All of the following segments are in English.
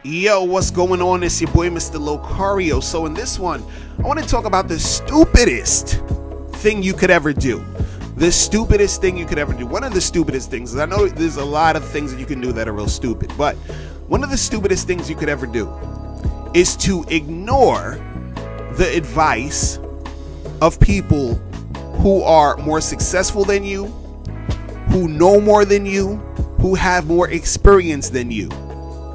Yo, what's going on? It's your boy, Mr. Locario. So in this one, I want to talk about the stupidest thing you could ever do. The stupidest thing you could ever do. One of the stupidest things, I know there's a lot of things that you can do that are real stupid, but one of the stupidest things you could ever do is to ignore the advice of people who are more successful than you, who know more than you, who have more experience than you.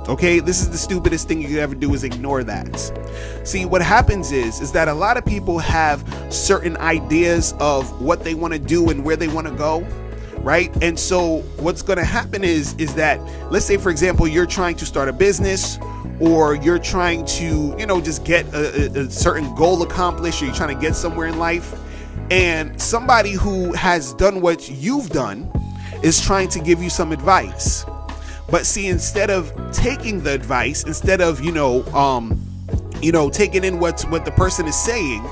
Okay, this is the stupidest thing you could ever do, is ignore that. See, what happens is that a lot of people have certain ideas of what they want to do and where they want to go, right? And so what's going to happen is that, let's say, for example, you're trying to start a business, or you're trying to, just get a certain goal accomplished, or you're trying to get somewhere in life, and somebody who has done what you've done is trying to give you some advice. But see, instead of taking the advice, instead of, taking in what the person is saying,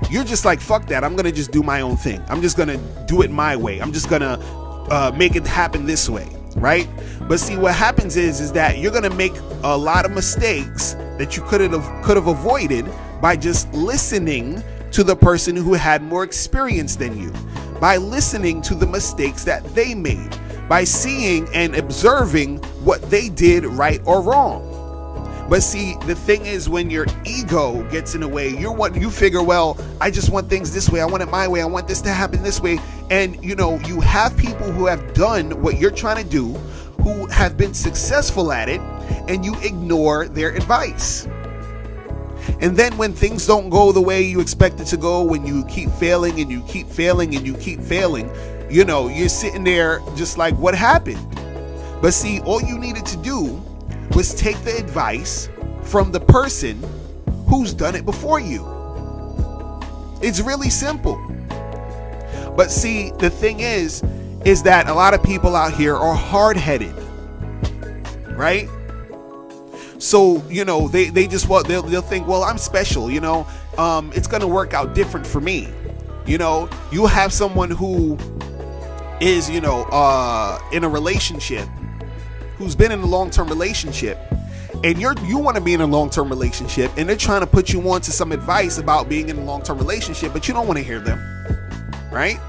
you're just like, fuck that. I'm going to just do my own thing. I'm just going to do it my way. I'm just going to make it happen this way. Right. But see, what happens is that you're going to make a lot of mistakes that you could have avoided by just listening to the person who had more experience than you, by listening to the mistakes that they made, by seeing and observing what they did right or wrong. But see, the thing is, when your ego gets in the way, you figure, well, I just want things this way. I want it my way. I want this to happen this way. And, you have people who have done what you're trying to do, who have been successful at it, and you ignore their advice. And then when things don't go the way you expect it to go, when you keep failing and you keep failing and you keep failing, you're sitting there just like, what happened? But see, all you needed to do was take the advice from the person who's done it before you. It's really simple. But see, the thing is that a lot of people out here are hard-headed, right? So, they just, they'll think, well, I'm special, it's going to work out different for me. You'll have someone who is, in a relationship, who's been in a long-term relationship, and you want to be in a long-term relationship, and they're trying to put you on to some advice about being in a long-term relationship, but you don't want to hear them, right?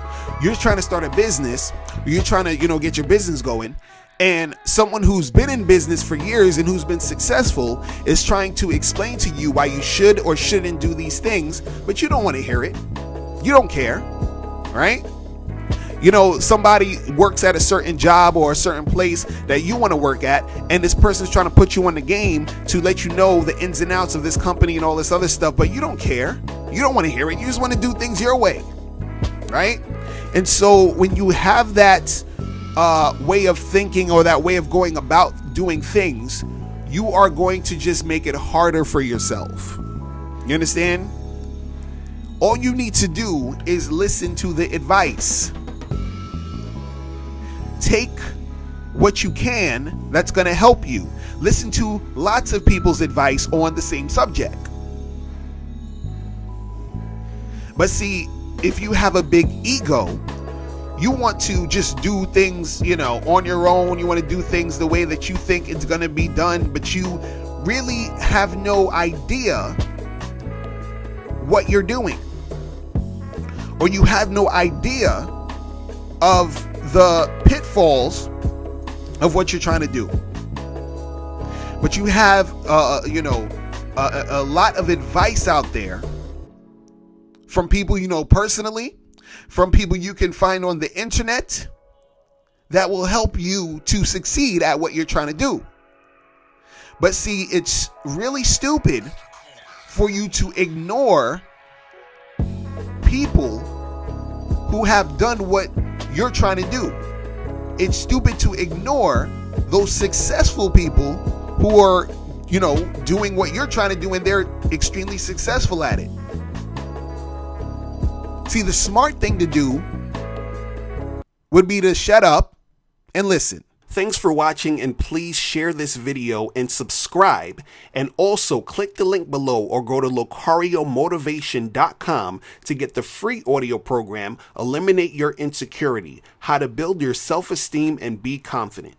You're trying to start a business, you're trying to, get your business going, and someone who's been in business for years and who's been successful is trying to explain to you why you should or shouldn't do these things, but you don't want to hear it. You don't care, right? Somebody works at a certain job or a certain place that you want to work at, and this person's trying to put you on the game to let you know the ins and outs of this company and all this other stuff, but you don't care. You don't want to hear it. You just want to do things your way, right? And so when you have that way of thinking, or that way of going about doing things, you are going to just make it harder for yourself. You understand? All you need to do is listen to the advice. Take what you can that's going to help you. Listen to lots of people's advice on the same subject. But see, if you have a big ego, you want to just do things, on your own. You want to do things the way that you think it's going to be done, but you really have no idea what you're doing. Or you have no idea of the pitfalls of what you're trying to do. But you have, a lot of advice out there from people you know personally, from people you can find on the internet, that will help you to succeed at what you're trying to do. But see, it's really stupid for you to ignore people who have done what you're trying to do. It's stupid to ignore those successful people who are, doing what you're trying to do, and they're extremely successful at it. See, the smart thing to do would be to shut up and listen. Thanks for watching, and please share this video and subscribe, and also click the link below or go to LocarioMotivation.com to get the free audio program, Eliminate Your Insecurity: How to Build Your Self-Esteem and Be Confident.